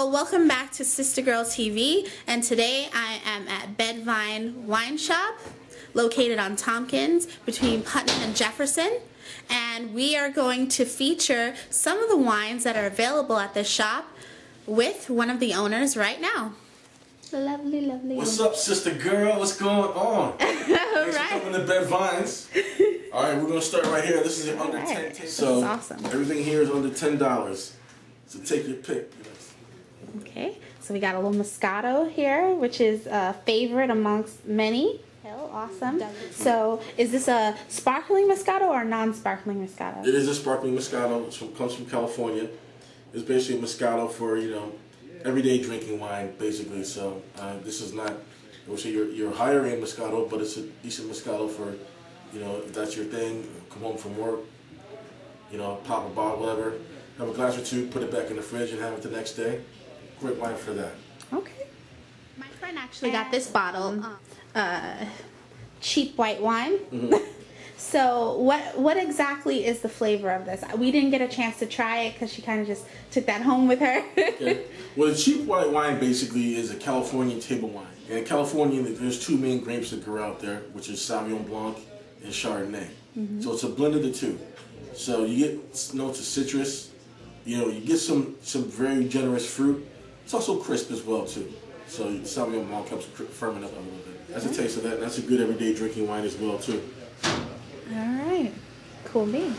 Well, welcome back to Sister Girl TV, and today I am at Bed-Vyne Wine Shop, located on Tompkins between Putnam and Jefferson, and we are going to feature some of the wines that are available at this shop with one of the owners right now. Lovely, lovely. What's up, Sister Girl? What's going on? Thanks for coming to Bed-Vyne's. All right, we're gonna start right here. This is an under 10 table. So awesome. Everything here is under $10. So take your pick. Okay, so we got a little Moscato here, which is a favorite amongst many. Hell, awesome. So, is this a sparkling Moscato or a non-sparkling Moscato? It is a sparkling Moscato. It comes from California. It's basically a Moscato for, everyday drinking wine, basically. So, this is not, I would say your higher end Moscato, but it's a decent Moscato for, if that's your thing, come home from work, pop a bottle, whatever, have a glass or two, put it back in the fridge and have it the next day. Great wine for that. Okay. My friend actually got this bottle, cheap white wine. Mm-hmm. So what exactly is the flavor of this? We didn't get a chance to try it because she kind of just took that home with her. Okay. Well, the cheap white wine basically is a Californian table wine. And in California, there's two main grapes that grow out there, which is Sauvignon Blanc and Chardonnay. Mm-hmm. So it's a blend of the two. So you get notes of citrus. You get some very generous fruit. It's also crisp as well too. So Sauvignon Blanc helps firm it up a little bit. That's a taste of that. And that's a good everyday drinking wine as well too. All right, cool bean.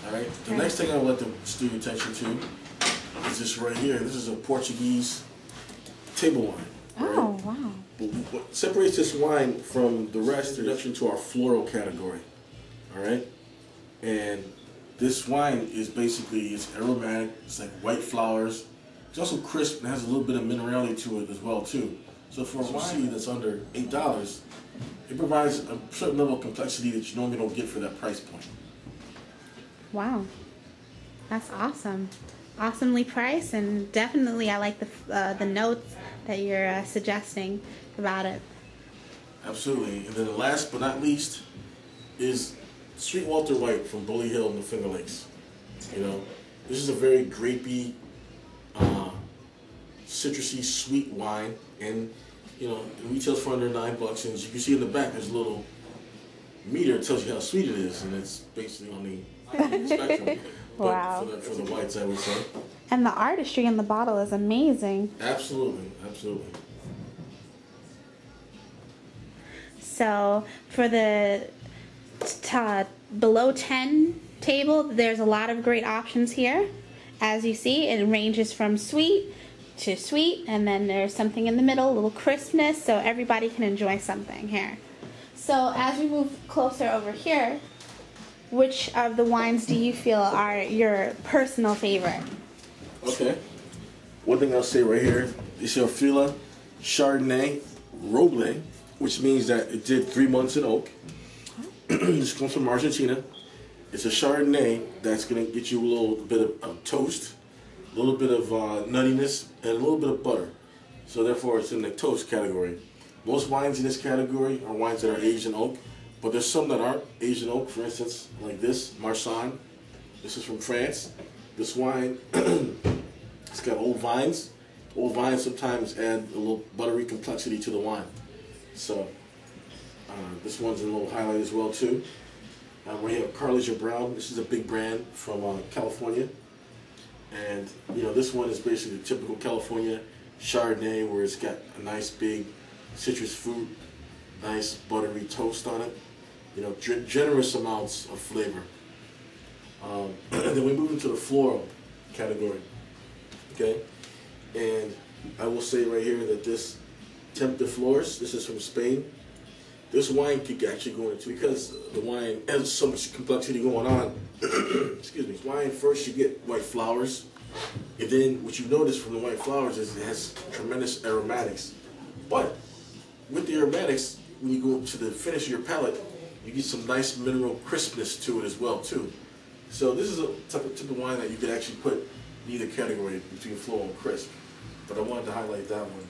All right. The next thing I would like to steer your attention to is this right here. This is a Portuguese table wine. Oh, right? Wow. But what separates this wine from the rest is introduction to our floral category. All right, and this wine is basically, it's aromatic, it's like white flowers. It's also crisp and has a little bit of minerality to it as well too. So for a wine that's under $8, it provides a certain level of complexity that you normally don't get for that price point. Wow, that's awesome. Awesomely priced, and definitely I like the notes that you're suggesting about it. Absolutely. And then the last but not least is Sweet Walter White from Bully Hill in the Finger Lakes. This is a very grapey, citrusy, sweet wine, and it retails for under $9. And as you can see in the back, there's a little meter that tells you how sweet it is, and it's basically on the spectrum. Wow. For the whites, I would say. And the artistry in the bottle is amazing. Absolutely, absolutely. So for the below 10 table, there's a lot of great options here. As you see, it ranges from sweet to sweet, and then there's something in the middle, a little crispness, so everybody can enjoy something here. So as we move closer over here, which of the wines do you feel are your personal favorite? Okay. One thing I'll say right here is your Fila Chardonnay Roble, which means that it did 3 months in oak. This comes from Argentina. It's a Chardonnay that's going to get you a little bit of toast, a little bit of nuttiness, and a little bit of butter. So therefore, it's in the toast category. Most wines in this category are wines that are aged in oak, but there's some that aren't aged in oak. For instance, like this, Marsanne. This is from France. This wine, it's got old vines. Old vines sometimes add a little buttery complexity to the wine. So this one's a little highlight as well too. We have Carlage Brown. This is a big brand from California, and this one is basically the typical California Chardonnay, where it's got a nice big citrus fruit, nice buttery toast on it. Generous amounts of flavor. And then we move into the floral category. Okay, and I will say right here that this Temp de Flores, this is from Spain. This wine could actually go into, because the wine has so much complexity going on. Excuse me. Wine, first you get white flowers, and then what you notice from the white flowers is it has tremendous aromatics. But with the aromatics, when you go to the finish of your palate, you get some nice mineral crispness to it as well too. So this is a type of wine that you could actually put in either category between floral and crisp. But I wanted to highlight that one.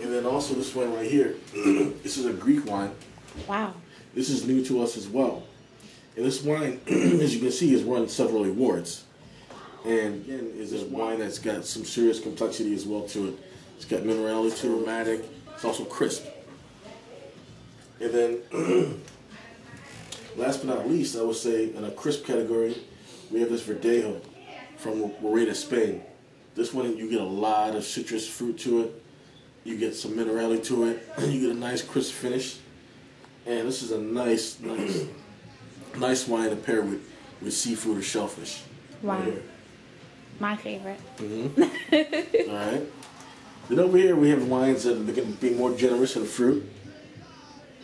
And then also this one right here, this is a Greek wine. Wow. This is new to us as well. And this wine, as you can see, has won several awards. And again, is a wine that's got some serious complexity as well to it. It's got minerality, aromatic. It's also crisp. And then, last but not least, I would say in a crisp category, we have this Verdejo from Morena, Spain. This one, you get a lot of citrus fruit to it. You get some minerality to it. You get a nice crisp finish. And this is a nice wine to pair with seafood or shellfish. Wow. Right, my favorite. All right. Then over here we have wines that are going to be more generous in fruit.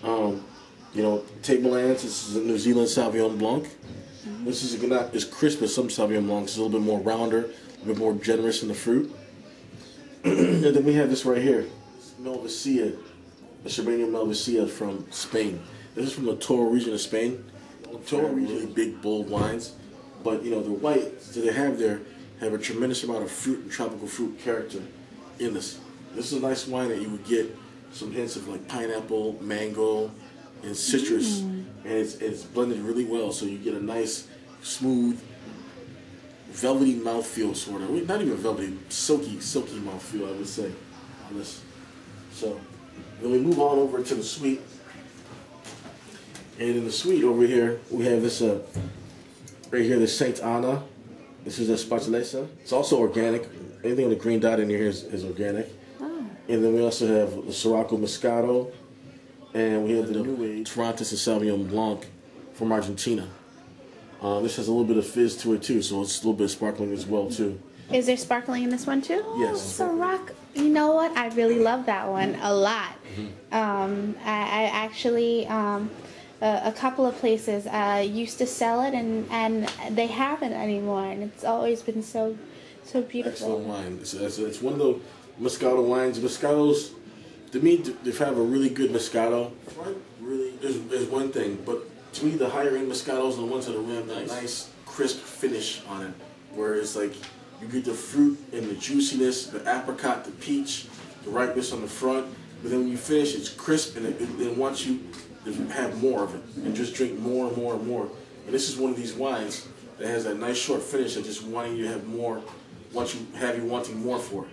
You know, Tablelands. This is a New Zealand Sauvignon Blanc. This is not as crisp as some Sauvignon Blancs. It's a little bit more rounder, a little bit more generous in the fruit. And then we have this right here, Malvasia, the Chardonnay Malvasia from Spain. This is from the Toro region of Spain. The Toro region, really big, bold wines. But, you know, the whites that they have there have a tremendous amount of fruit and tropical fruit character in this. This is a nice wine that you would get some hints of like pineapple, mango, and citrus. And it's blended really well, so you get a nice, smooth, velvety mouthfeel, sort of. Not even velvety, silky mouthfeel, I would say, on this. So, then we move on over to the sweet. And in the sweet over here, we have this, right here, the Saint Anna. This is a Spatulesa. It's also organic. Anything with a green dot in here is organic. Oh. And then we also have the Sirocco Moscato. And we have the new age Torontis and Sauvignon Blanc from Argentina. This has a little bit of fizz to it too, so it's a little bit of sparkling as well too. Is there sparkling in this one too? Yes. Ciroc. You know what? I really love that one a lot. I actually a couple of places used to sell it, and they haven't anymore, and it's always been so beautiful. Excellent wine. It's one of the Moscato wines. Moscatos, to me, they have a really good Moscato. Really, there's one thing, but to me, the higher end Moscatos are the ones that have a nice, crisp finish on it, where it's like you get the fruit and the juiciness, the apricot, the peach, the ripeness on the front, but then when you finish, it's crisp, and it wants you to have more of it and just drink more and more and more. And this is one of these wines that has that nice short finish that just wanting you to have more, have you wanting more for it.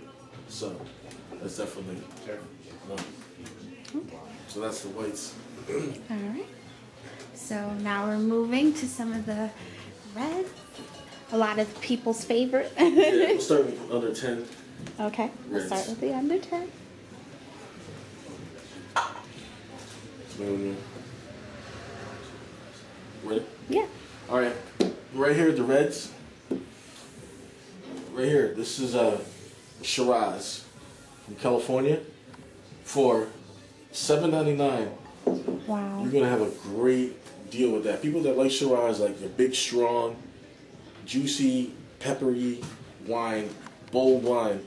So that's definitely one. So that's the whites. All right. So now we're moving to some of the reds. A lot of people's favorite. Yeah, we'll start with under 10. Okay, we'll start with the under 10. Ready? Yeah. All right. Right here, the reds. Right here, this is a Shiraz from California for $7.99. Wow. You're gonna have a great deal with that. People that like Shiraz, like a big, strong, juicy, peppery wine, bold wine,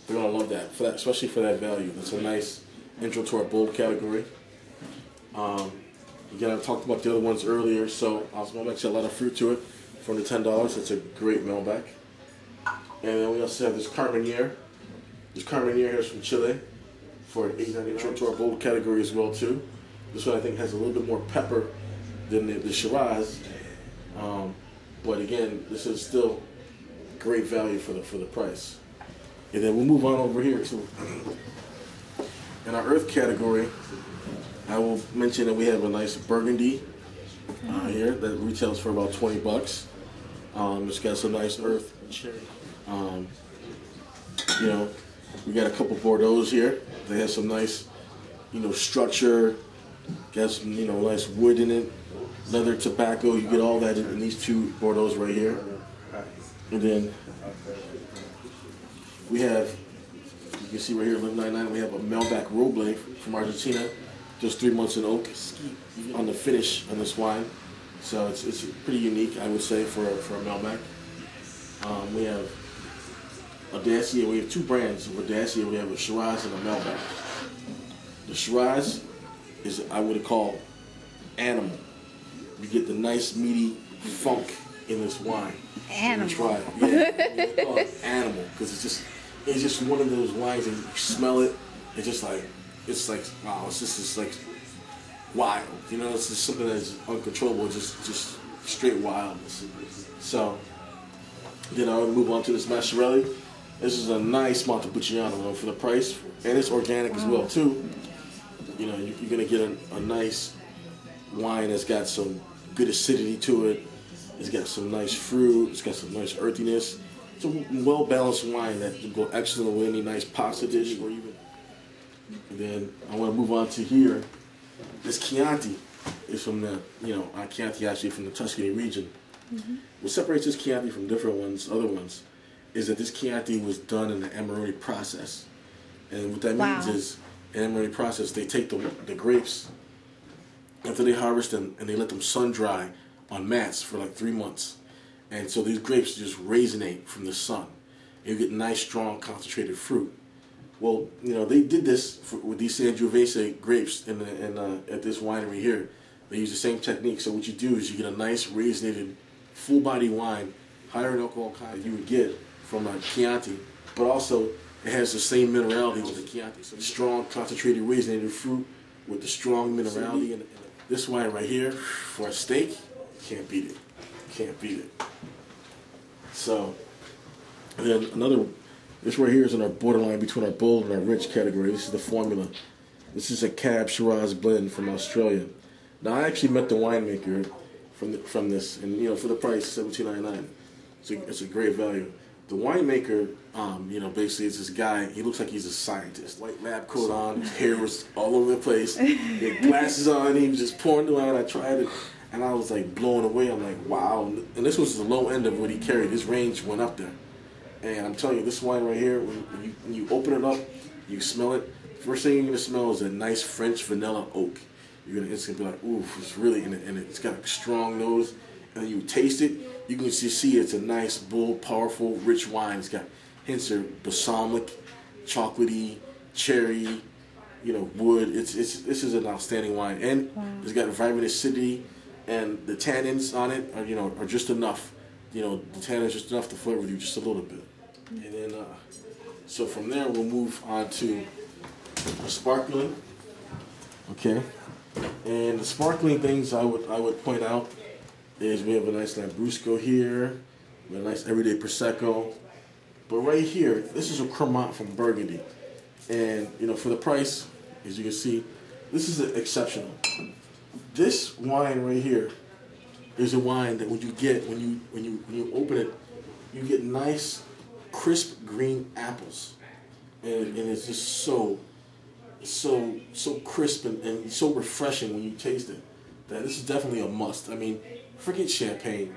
they're gonna love that. For that, especially for that value. It's a nice intro to our bold category. Again, I talked about the other ones earlier, so I was going to mention a lot of fruit to it for the $10. It's a great Malbec. And then we also have this Carmenere. This Carmenere here is from Chile for an $8.99 intro to our bold category as well too. This one I think has a little bit more pepper than the Shiraz, but again, this is still great value for the price. And then we'll move on over here to in our Earth category. I will mention that we have a nice Burgundy here that retails for about $20. It's got some nice Earth cherry. You know, we got a couple Bordeaux's here. They have some nice, you know, structure. Got some, you know, nice wood in it, leather, tobacco. You get all that in these two Bordeaux's right here. And then we have, you can see right here, $11.99. We have a Malbec Roble from Argentina. Just 3 months in oak on the finish on this wine. So it's pretty unique, I would say, for a Malbec. We have a Dacia. We have two brands of a Dacia. We have a Shiraz and a Malbec. The Shiraz is, I would call, animal. You get the nice meaty funk in this wine. Animal. Try it. Yeah, we call it animal because it's just one of those wines that you smell it. It's like wow. It's just like wild. You know, it's just something that's uncontrollable. Just straight wildness. So Then I'll move on to this Mascherelli. This is a nice Montepulciano for the price, and it's organic as well too. You know, you're gonna get a nice wine that's got some good acidity to it. It's got some nice fruit. It's got some nice earthiness. It's a well-balanced wine that will go excellent with any nice pasta dish or even. And then I want to move on to here. This Chianti is from the, Chianti actually from the Tuscany region. Mm-hmm. What separates this Chianti from different other ones, is that this Chianti was done in the Amarone process. And what that means is, in the Amarone process, they take the grapes after they harvest them and they let them sun dry on mats for like 3 months. And so these grapes just raisinate from the sun. And you get nice, strong, concentrated fruit. Well, they did this with these Sangiovese grapes at this winery here. They use the same technique. So what you do is you get a nice, raisinated, full-body wine, higher in alcohol content you would get from a Chianti, but also it has the same minerality as the Chianti. So strong, concentrated, raisinated fruit with the strong minerality. And this wine right here, for a steak, can't beat it. Can't beat it. So, and then this right here is in our borderline between our bold and our rich category. This is the formula. This is a Cab Shiraz blend from Australia. Now, I actually met the winemaker from this, and for the price, $17.99. So it's a great value. The winemaker, basically is this guy. He looks like he's a scientist. White lab coat on, his hair was all over the place. He had glasses on. He was just pouring the wine. I tried it, and I was like blown away. I'm like, wow. And this was the low end of what he carried. His range went up there. And I'm telling you, this wine right here, when you open it up, you smell it. First thing you're gonna smell is a nice French vanilla oak. You're gonna instantly be like, ooh, it's really in it, and it's got a strong nose. And then you taste it, you can just see it's a nice, bold, powerful, rich wine. It's got hints of balsamic, chocolatey, cherry, wood. This is an outstanding wine, and it's got a vibrant acidity, and the tannins on it are just enough. The tannins just enough to flavor you just a little bit. And then, so from there we'll move on to sparkling. Okay, and the sparkling things I would point out is we have a nice Lambrusco here, we have a nice everyday Prosecco, but right here, this is a Cremant from Burgundy, and for the price, as you can see, this is exceptional. This wine right here is a wine that when you open it, you get nice, crisp green apples, and it's just so crisp and so refreshing when you taste it. That this is definitely a must. I mean, forget champagne.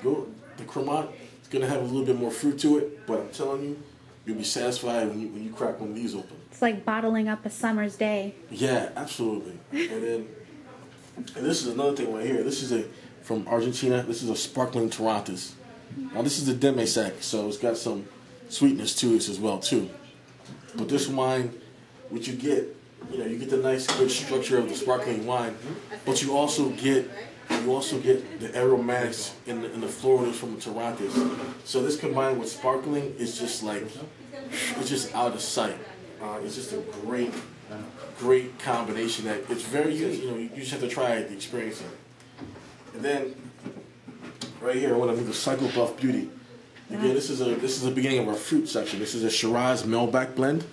The Cremant is gonna have a little bit more fruit to it, but I'm telling you, you'll be satisfied when you crack one of these open. It's like bottling up a summer's day. Yeah, absolutely. And this is another thing right here. This is from Argentina. This is a sparkling Torrontés. Now this is a demi-sec, so it's got some sweetness to it as well too. But this wine, what you get, you get the nice good structure of the sparkling wine, but you also get the aromatics in the florals from the Torrontés. So this combined with sparkling is just it's just out of sight. It's just a great combination that it's very you just have to try it to experience it. And then right here I want to do the Cycle Buff Beauty. Again, this is the beginning of our fruit section. This is a Shiraz Melback blend.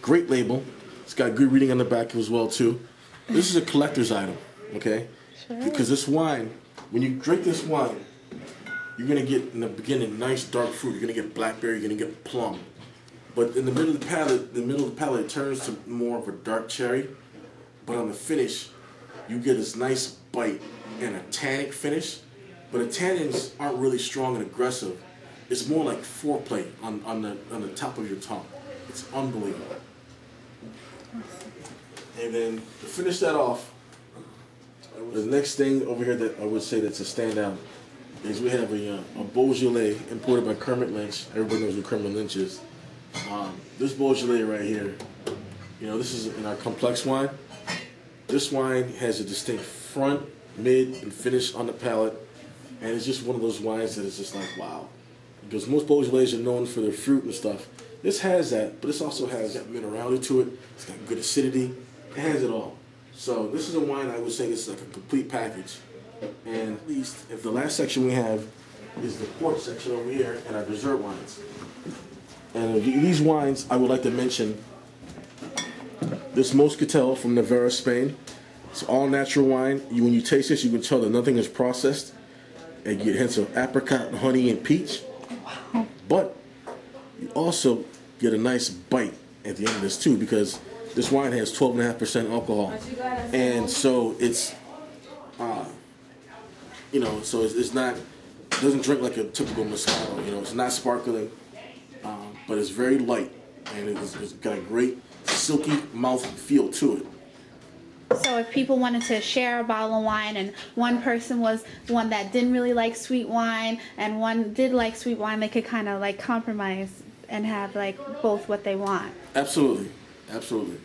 Great label. It's got good reading on the back as well too. This is a collector's item, okay? Sure. Because this wine, when you drink this wine, you're gonna get in the beginning nice dark fruit. You're gonna get blackberry. You're gonna get plum. But in the middle of the palate, it turns to more of a dark cherry. But on the finish, you get this nice bite and a tannic finish. But the tannins aren't really strong and aggressive. It's more like foreplay on the top of your tongue. It's unbelievable. And then to finish that off, the next thing over here that I would say that's a standout is we have a Beaujolais imported by Kermit Lynch. Everybody knows who Kermit Lynch is. This Beaujolais right here, this is in our complex wine. This wine has a distinct front, mid, and finish on the palate, and it's just one of those wines that is just like, wow. Because most Beaujolais are known for their fruit and stuff. This has that, but this also has that minerality to it. It's got good acidity. It has it all. So this is a wine I would say is like a complete package. And at least, if the last section we have is the porch section over here and our dessert wines. And these wines, I would like to mention this Moscatel from Navarra, Spain. It's all natural wine. When you taste this, you can tell that nothing is processed. And you get hints of apricot, honey, and peach. Wow. But you also get a nice bite at the end of this too, because this wine has 12.5% alcohol, and so it's, you know, so it's not, it doesn't drink like a typical Moscato. You know, it's not sparkling, but it's very light, and it's got a great silky mouth feel to it. So if people wanted to share a bottle of wine, and one person was one that didn't really like sweet wine, and one did like sweet wine, they could kind of like compromise and have like both what they want. Absolutely, absolutely.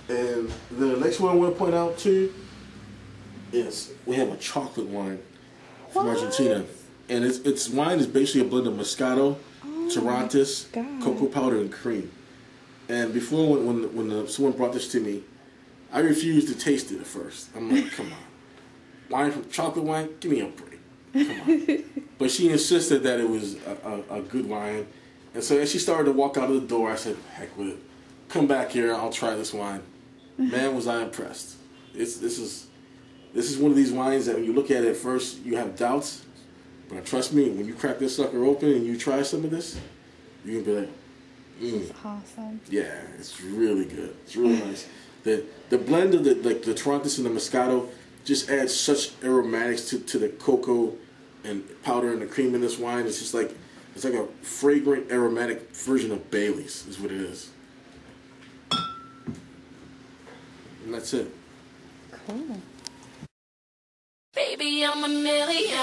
And the next one I want to point out too is we have a chocolate wine from Argentina, and its wine is basically a blend of Moscato, Torrontés, cocoa powder, and cream. And before, when someone brought this to me, I refused to taste it at first. I'm like, come on, wine from chocolate wine? Give me a break. Come on. But she insisted that it was a good wine, and so as she started to walk out of the door, I said, heck with it. Come back here, I'll try this wine. Man, was I impressed. This is one of these wines that when you look at it at first, you have doubts. But trust me, when you crack this sucker open and you try some of this, you're going to be like, This is awesome. Yeah, it's really good. It's really nice. The blend of the Torrontés and the Moscato just adds such aromatics to the cocoa and powder and the cream in this wine. It's just like, it's like a fragrant, aromatic version of Bailey's is what it is. And that's it. Cool. Baby, I'm a million, Hey,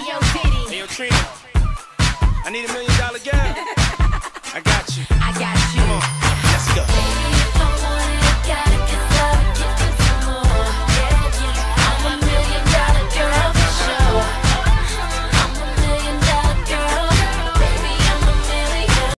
yo, Diddy. Hey, yo, Trina. I need $1 million girl. I got you. I got